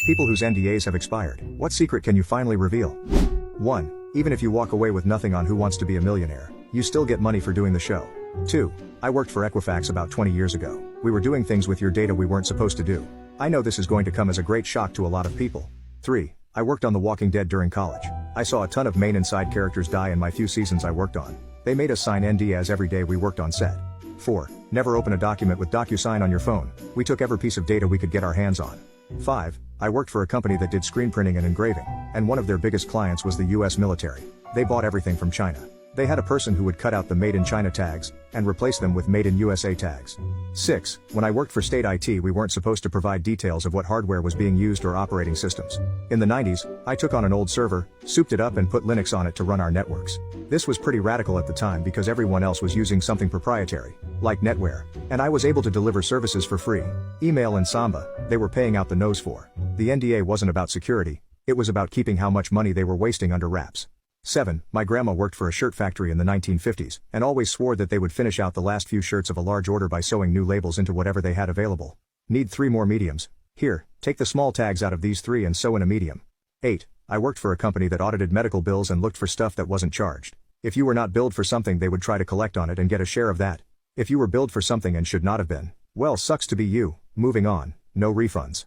People whose NDAs have expired. What secret can you finally reveal? 1. Even if you walk away with nothing on Who Wants to Be a Millionaire, you still get money for doing the show. 2. I worked for Equifax about 20 years ago. We were doing things with your data we weren't supposed to do. I know this is going to come as a great shock to a lot of people. 3. I worked on The Walking Dead during college. I saw a ton of main and side characters die in my few seasons I worked on. They made us sign NDAs every day we worked on set. 4. Never open a document with DocuSign on your phone. We took every piece of data we could get our hands on. 5. I worked for a company that did screen printing and engraving, and one of their biggest clients was the US military. They bought everything from China. They had a person who would cut out the Made in China tags and replace them with Made in USA tags. 6. When I worked for state IT, we weren't supposed to provide details of what hardware was being used or operating systems. In the 90s, I took on an old server, souped it up and put Linux on it to run our networks. This was pretty radical at the time because everyone else was using something proprietary, like NetWare, and I was able to deliver services for free. Email and Samba, they were paying out the nose for. The NDA wasn't about security, it was about keeping how much money they were wasting under wraps. 7. My grandma worked for a shirt factory in the 1950s, and always swore that they would finish out the last few shirts of a large order by sewing new labels into whatever they had available. Need 3 more mediums? Here, take the small tags out of these 3 and sew in a medium. 8. I worked for a company that audited medical bills and looked for stuff that wasn't charged. If you were not billed for something, they would try to collect on it and get a share of that. If you were billed for something and should not have been, well, sucks to be you. Moving on, no refunds.